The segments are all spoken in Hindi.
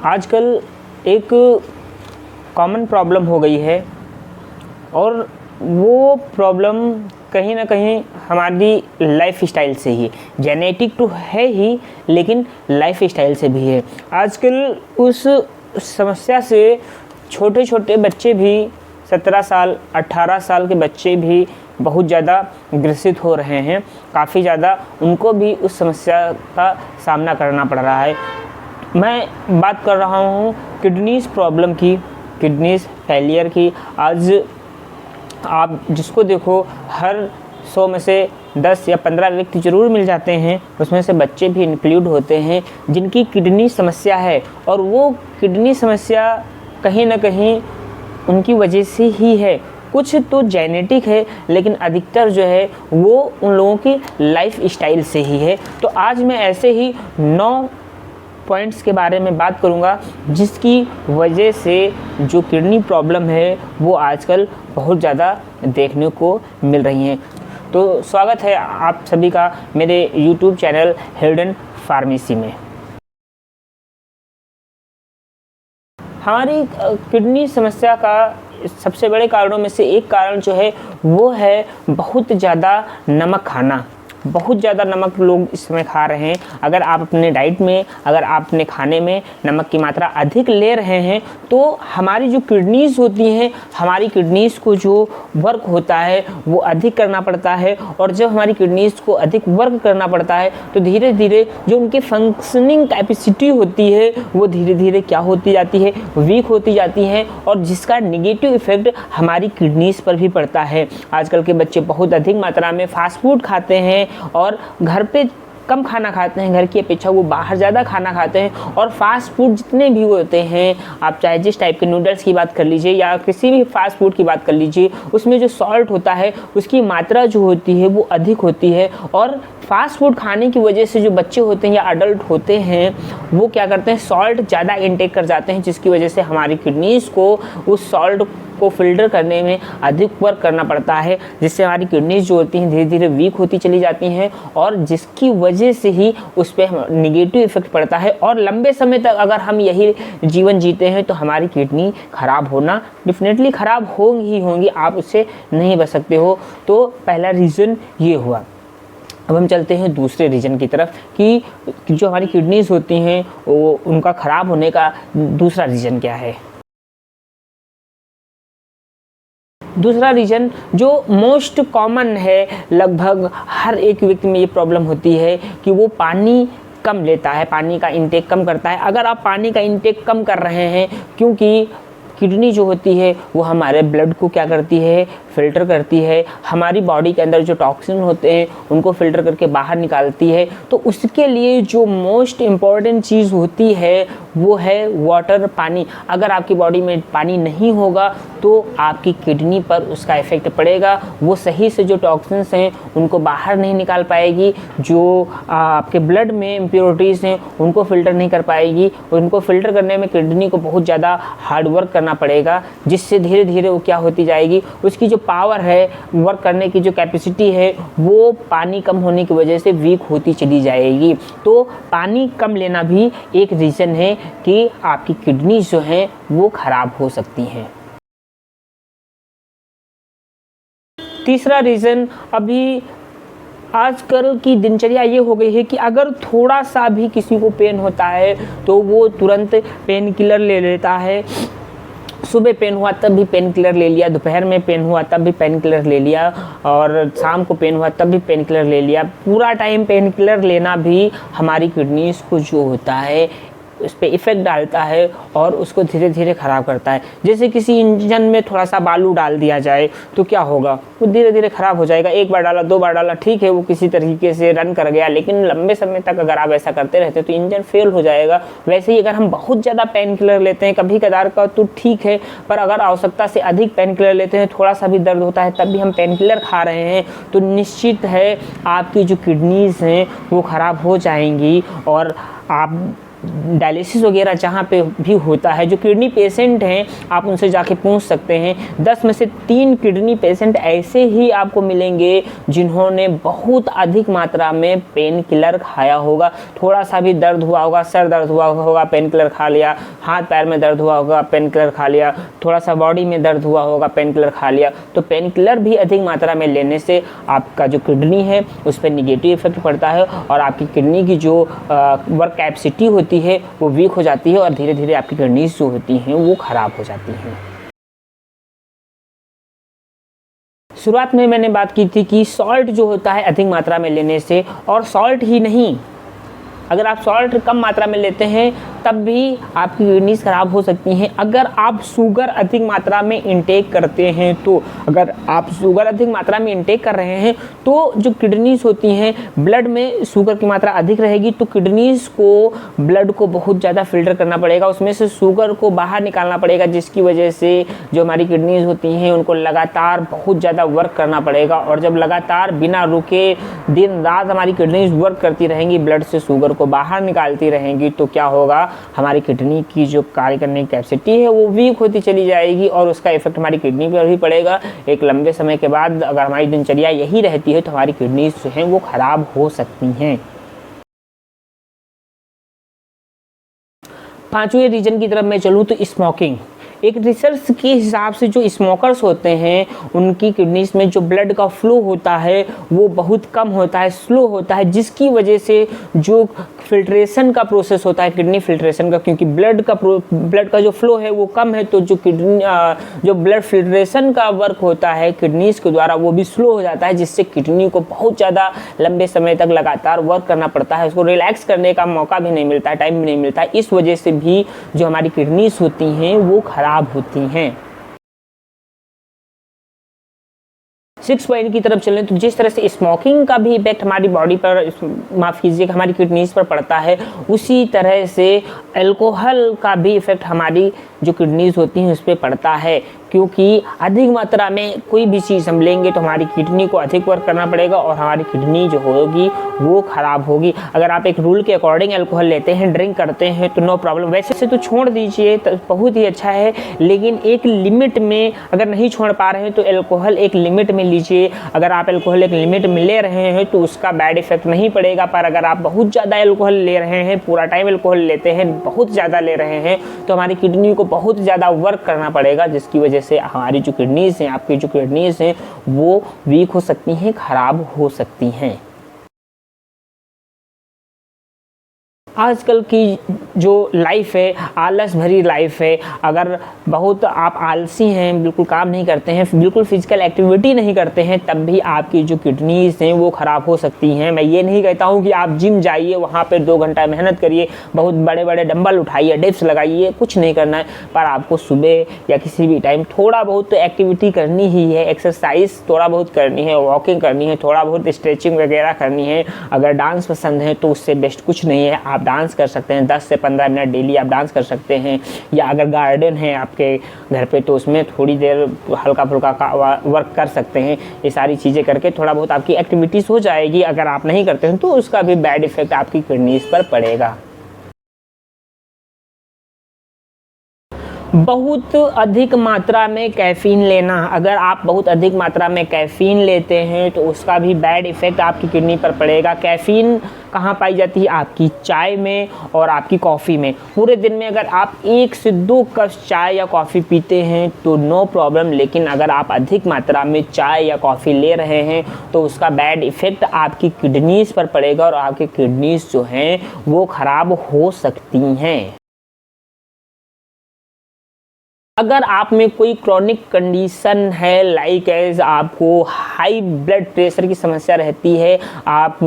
आजकल एक कॉमन प्रॉब्लम हो गई है और वो प्रॉब्लम कहीं ना कहीं हमारी लाइफ स्टाइल से ही, जेनेटिक तो है ही लेकिन लाइफ स्टाइल से भी है। आजकल उस समस्या से छोटे छोटे बच्चे भी, 17 साल 18 साल के बच्चे भी बहुत ज़्यादा ग्रसित हो रहे हैं। काफ़ी ज़्यादा उनको भी उस समस्या का सामना करना पड़ रहा है। मैं बात कर रहा हूँ किडनीज़ प्रॉब्लम की, किडनीज़ फेलियर की। आज आप जिसको देखो हर 100 में से 10 या 15 व्यक्ति ज़रूर मिल जाते हैं, उसमें से बच्चे भी इंक्लूड होते हैं जिनकी किडनी समस्या है। और वो किडनी समस्या कहीं ना कहीं उनकी वजह से ही है। कुछ तो जेनेटिक है लेकिन अधिकतर जो है वो उन लोगों की लाइफ स्टाइल से ही है। तो आज मैं ऐसे ही 9 पॉइंट्स के बारे में बात करूंगा जिसकी वजह से जो किडनी प्रॉब्लम है वो आजकल बहुत ज़्यादा देखने को मिल रही हैं। तो स्वागत है आप सभी का मेरे YouTube चैनल हिडन फार्मेसी में। हमारी किडनी समस्या का सबसे बड़े कारणों में से एक कारण जो है वो है बहुत ज़्यादा नमक खाना। बहुत ज़्यादा नमक लोग इस समय खा रहे हैं। अगर आप अपने डाइट में, अगर आप अपने खाने में नमक की मात्रा अधिक ले रहे हैं तो हमारी जो किडनीज़ होती हैं, हमारी किडनीज़ को जो वर्क होता है वो अधिक करना पड़ता है। और जब हमारी किडनीज़ को अधिक वर्क करना पड़ता है तो धीरे धीरे जो उनकी फंक्शनिंग कैपेसिटी होती है वो धीरे धीरे क्या होती जाती है, वीक होती जाती है, और जिसका निगेटिव इफेक्ट हमारी किडनीज़ पर भी पड़ता है। आजकल के बच्चे बहुत अधिक मात्रा में फास्ट फूड खाते हैं और घर पे कम खाना खाते हैं, घर की अपेक्षा वो बाहर ज़्यादा खाना खाते हैं। और फास्ट फूड जितने भी होते हैं, आप चाहे जिस टाइप के नूडल्स की बात कर लीजिए या किसी भी फास्ट फूड की बात कर लीजिए, उसमें जो सॉल्ट होता है उसकी मात्रा जो होती है वो अधिक होती है। और फास्ट फूड खाने की वजह से जो बच्चे होते हैं या अडल्ट होते हैं वो क्या करते हैं, सॉल्ट ज़्यादा इंटेक कर जाते हैं, जिसकी वजह से हमारी किडनीज़ को उस सॉल्ट को फिल्टर करने में अधिक वर्क करना पड़ता है, जिससे हमारी किडनीज जो होती हैं धीरे धीरे वीक होती चली जाती हैं और जिसकी वजह से ही उस पर निगेटिव इफेक्ट पड़ता है। और लंबे समय तक अगर हम यही जीवन जीते हैं तो हमारी किडनी ख़राब होना डेफिनेटली ख़राब होंगी ही होंगी, आप उससे नहीं बच सकते हो। तो पहला रीज़न ये हुआ। अब हम चलते हैं दूसरे रीज़न की तरफ कि जो हमारी किडनीज होती हैं वो उनका ख़राब होने का दूसरा रीज़न क्या है। दूसरा रीज़न जो मोस्ट कॉमन है, लगभग हर एक व्यक्ति में ये प्रॉब्लम होती है कि वो पानी कम लेता है, पानी का इंटेक कम करता है। अगर आप पानी का इंटेक कम कर रहे हैं, क्योंकि किडनी जो होती है वो हमारे ब्लड को क्या करती है, फ़िल्टर करती है, हमारी बॉडी के अंदर जो टॉक्सिन होते हैं उनको फ़िल्टर करके बाहर निकालती है। तो उसके लिए जो मोस्ट इम्पॉर्टेंट चीज़ होती है वो है वाटर, पानी। अगर आपकी बॉडी में पानी नहीं होगा तो आपकी किडनी पर उसका इफ़ेक्ट पड़ेगा। वो सही से जो टॉक्सिन्स हैं उनको बाहर नहीं निकाल पाएगी, जो आपके ब्लड में इम्प्योरिटीज़ हैं उनको फ़िल्टर नहीं कर पाएगी। उनको फ़िल्टर करने में किडनी को बहुत ज़्यादा हार्ड वर्क करना पड़ेगा, जिससे धीरे धीरे वो क्या होती जाएगी, उसकी जो पावर है, वर्क करने की जो कैपेसिटी है वो पानी कम होने की वजह से वीक होती चली जाएगी। तो पानी कम लेना भी एक रीज़न है कि आपकी किडनी जो है वो ख़राब हो सकती हैं। तीसरा रीज़न, अभी आजकल की दिनचर्या ये हो गई है कि अगर थोड़ा सा भी किसी को पेन होता है तो वो तुरंत पेन किलर ले लेता है। सुबह पेन हुआ तब भी पेन किलर ले लिया, दोपहर में पेन हुआ तब भी पेन किलर ले लिया, और शाम को पेन हुआ तब भी पेन किलर ले लिया। पूरा टाइम पेन किलर लेना भी हमारी किडनीज़ को जो होता है उस पर इफ़ेक्ट डालता है और उसको धीरे धीरे ख़राब करता है। जैसे किसी इंजन में थोड़ा सा बालू डाल दिया जाए तो क्या होगा, वो धीरे धीरे ख़राब हो जाएगा। एक बार डाला, 2 बार डाला, ठीक है वो किसी तरीके से रन कर गया, लेकिन लंबे समय तक अगर आप ऐसा करते रहते तो इंजन फेल हो जाएगा। वैसे ही अगर हम बहुत ज़्यादा पेन किलर लेते हैं कभी कदार का तो ठीक है, पर अगर आवश्यकता से अधिक पेन किलर लेते हैं, थोड़ा सा भी दर्द होता है तब भी हम पेन किलर खा रहे हैं, तो निश्चित है आपकी जो किडनीज़ हैं वो ख़राब हो जाएंगी और आप डायलिसिस वगैरह जहाँ पे भी होता है, जो किडनी पेशेंट हैं आप उनसे जाके पूछ सकते हैं। 10 में से 3 किडनी पेशेंट ऐसे ही आपको मिलेंगे जिन्होंने बहुत अधिक मात्रा में पेन किलर खाया होगा। थोड़ा सा भी दर्द हुआ होगा, सर दर्द हुआ होगा, पेन किलर खा लिया, हाथ पैर में दर्द हुआ होगा, पेन किलर खा लिया, थोड़ा सा बॉडी में दर्द हुआ होगा, पेन किलर खा लिया। तो पेन किलर भी अधिक मात्रा में लेने से आपका जो किडनी है उस पर निगेटिव इफेक्ट पड़ता है और आपकी किडनी की जो वर्क कैपेसिटी होती है वो वीक हो जाती है और धीरे धीरे आपकी किडनीज जो होती हैं वो ख़राब हो जाती हैं। शुरुआत में मैंने बात की थी कि सॉल्ट जो होता है अधिक मात्रा में लेने से, और सॉल्ट ही नहीं, अगर आप सॉल्ट कम मात्रा में लेते हैं तब भी आपकी किडनीज ख़राब हो सकती हैं। अगर आप शुगर अधिक मात्रा में इंटेक करते हैं तो, अगर आप शुगर अधिक मात्रा में इंटेक कर रहे हैं तो जो किडनीज होती हैं, ब्लड में शुगर की मात्रा अधिक रहेगी तो किडनीज को ब्लड को बहुत ज़्यादा फिल्टर करना पड़ेगा, उसमें से शुगर को बाहर निकालना पड़ेगा, जिसकी वजह से जो हमारी किडनीज होती हैं उनको लगातार बहुत ज़्यादा वर्क करना पड़ेगा। और जब लगातार बिना रुके दिन रात हमारी किडनीज वर्क करती रहेंगी, ब्लड से शुगर को बाहर निकालती रहेंगी, तो क्या होगा, हमारी किडनी की जो कार्य करने की कैपेसिटी है वो वीक होती चली जाएगी और उसका इफेक्ट हमारी किडनी पर भी पड़ेगा। एक लंबे समय के बाद अगर हमारी दिनचर्या यही रहती है तो हमारी किडनीज जो हैं वो ख़राब हो सकती हैं। 5वें रीजन की तरफ मैं चलूँ तो स्मोकिंग। एक रिसर्च के हिसाब से जो स्मोकर्स होते हैं उनकी किडनीज में जो ब्लड का फ्लो होता है वो बहुत कम होता है, स्लो होता है, जिसकी वजह से जो फिल्ट्रेशन का प्रोसेस होता है किडनी फिल्ट्रेशन का, क्योंकि ब्लड का जो फ्लो है वो कम है तो जो जो ब्लड फिल्ट्रेशन का वर्क होता है किडनीज के द्वारा वो भी स्लो हो जाता है, जिससे किडनी को बहुत ज़्यादा लंबे समय तक लगातार वर्क करना पड़ता है, उसको रिलैक्स करने का मौका भी नहीं मिलता है, टाइम भी नहीं मिलता है। इस वजह से भी जो हमारी किडनीज होती हैं वो खराब होती हैं। 6 पॉइंट की तरफ चलें तो जिस तरह से स्मोकिंग का भी इफेक्ट हमारी बॉडी पर, माफ़ कीजिएगा, हमारी किडनीज पर पड़ता है, उसी तरह से अल्कोहल का भी इफेक्ट हमारी जो किडनीज होती हैं उस पर पड़ता है, क्योंकि अधिक मात्रा में कोई भी चीज़ हम लेंगे तो हमारी किडनी को अधिक वर्क करना पड़ेगा और हमारी किडनी जो होगी वो ख़राब होगी। अगर आप एक रूल के अकॉर्डिंग अल्कोहल लेते हैं, ड्रिंक करते हैं तो नो प्रॉब्लम, वैसे से तो छोड़ दीजिए तो बहुत ही अच्छा है, लेकिन एक लिमिट में अगर नहीं छोड़ पा रहे हैं तो अल्कोहल एक लिमिट में लीजिए। अगर आप अल्कोहल एक लिमिट में ले रहे हैं तो उसका बैड इफेक्ट नहीं पड़ेगा, पर अगर आप बहुत ज़्यादा अल्कोहल ले रहे हैं, पूरा टाइम अल्कोहल लेते हैं, बहुत ज़्यादा ले रहे हैं, तो हमारी किडनी को बहुत ज़्यादा वर्क करना पड़ेगा, जिसकी वजह से हमारी जो किडनीज हैं, आपकी जो किडनीज हैं वो वीक हो सकती हैं, खराब हो सकती हैं। आजकल की जो लाइफ है आलस भरी लाइफ है, अगर बहुत आप आलसी हैं, बिल्कुल काम नहीं करते हैं, बिल्कुल फिजिकल एक्टिविटी नहीं करते हैं, तब भी आपकी जो किडनीज हैं वो ख़राब हो सकती हैं। मैं ये नहीं कहता हूँ कि आप जिम जाइए, वहाँ पर 2 घंटा मेहनत करिए, बहुत बड़े बड़े डंबल उठाइए, डिप्स लगाइए, कुछ नहीं करना है, पर आपको सुबह या किसी भी टाइम थोड़ा बहुत तो एक्टिविटी करनी ही है, एक्सरसाइज थोड़ा बहुत करनी है, वॉकिंग करनी है, थोड़ा बहुत स्ट्रेचिंग वगैरह करनी है। अगर डांस पसंद है तो उससे बेस्ट कुछ नहीं है, आप डांस कर सकते हैं, 10 से 15 मिनट डेली आप डांस कर सकते हैं। या अगर गार्डन है आपके घर पे तो उसमें थोड़ी देर हल्का फुल्का का वर्क कर सकते हैं। ये सारी चीज़ें करके थोड़ा बहुत आपकी एक्टिविटीज़ हो जाएगी। अगर आप नहीं करते हैं तो उसका भी बैड इफेक्ट आपकी किडनीज पर पड़ेगा। बहुत अधिक मात्रा में कैफ़ीन लेना, अगर आप बहुत अधिक मात्रा में कैफ़ीन लेते हैं तो उसका भी बैड इफ़ेक्ट आपकी किडनी पर पड़ेगा। कैफ़ीन कहाँ पाई जाती है? आपकी चाय में और आपकी कॉफ़ी में। पूरे दिन में अगर आप 1 से 2 कप चाय या कॉफ़ी पीते हैं तो नो प्रॉब्लम, लेकिन अगर आप अधिक मात्रा में चाय या कॉफ़ी ले रहे हैं तो उसका बैड इफ़ेक्ट आपकी किडनीज़ पर पड़ेगा और आपकी किडनीज़ जो हैं वो ख़राब हो सकती हैं। अगर आप में कोई क्रॉनिक कंडीशन है, लाइक एज आपको हाई ब्लड प्रेशर की समस्या रहती है, आप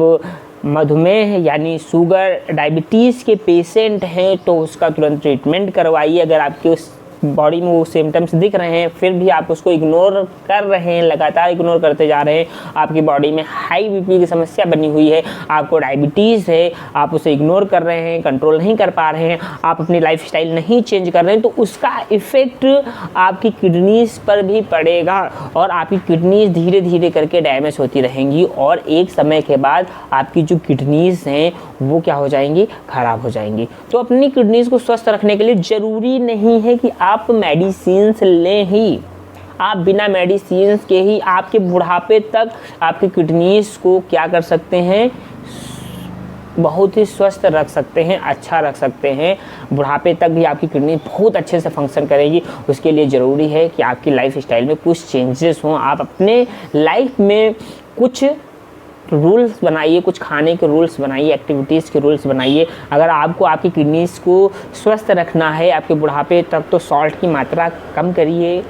मधुमेह यानी शुगर डायबिटीज़ के पेशेंट हैं, तो उसका तुरंत ट्रीटमेंट करवाइए। अगर आपके उस बॉडी में वो सिम्टम्स दिख रहे हैं फिर भी आप उसको इग्नोर कर रहे हैं, लगातार इग्नोर करते जा रहे हैं, आपकी बॉडी में हाई बीपी की समस्या बनी हुई है, आपको डायबिटीज़ है, आप उसे इग्नोर कर रहे हैं, कंट्रोल नहीं कर पा रहे हैं, आप अपनी लाइफस्टाइल नहीं चेंज कर रहे हैं, तो उसका इफ़ेक्ट आपकी किडनीज पर भी पड़ेगा और आपकी किडनीज धीरे धीरे करके डैमेज होती रहेंगी और एक समय के बाद आपकी जो किडनीज हैं वो क्या हो जाएंगी, ख़राब हो जाएंगी। तो अपनी किडनीज को स्वस्थ रखने के लिए ज़रूरी नहीं है कि आप मेडिसिन्स लें ही, आप बिना मेडिसिन के ही आपके बुढ़ापे तक आपकी किडनीज को क्या कर सकते हैं, बहुत ही स्वस्थ रख सकते हैं, अच्छा रख सकते हैं। बुढ़ापे तक भी आपकी किडनी बहुत अच्छे से फंक्शन करेगी। उसके लिए ज़रूरी है कि आपकी लाइफ स्टाइल में कुछ चेंजेस हों, आप अपने लाइफ में कुछ रूल्स बनाइए, कुछ खाने के रूल्स बनाइए, एक्टिविटीज़ के रूल्स बनाइए। अगर आपको आपकी किडनीज को स्वस्थ रखना है आपके बुढ़ापे तक, तो सॉल्ट की मात्रा कम करिए,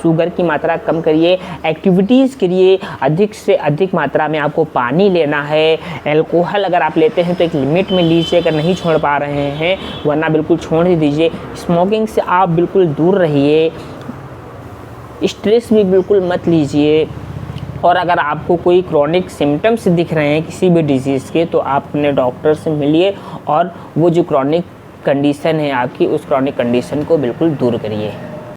शुगर की मात्रा कम करिए, एक्टिविटीज़ करिए, अधिक से अधिक मात्रा में आपको पानी लेना है। अल्कोहल अगर आप लेते हैं तो एक लिमिट में लीजिए, अगर नहीं छोड़ पा रहे हैं वरना बिल्कुल छोड़ ही दीजिए। स्मोकिंग से आप बिल्कुल दूर रहिए, स्ट्रेस भी बिल्कुल मत लीजिए। और अगर आपको कोई क्रॉनिक सिम्टम्स दिख रहे हैं किसी भी डिजीज़ के, तो आप अपने डॉक्टर से मिलिए और वो जो क्रॉनिक कंडीशन है आपकी, उस क्रॉनिक कंडीशन को बिल्कुल दूर करिए।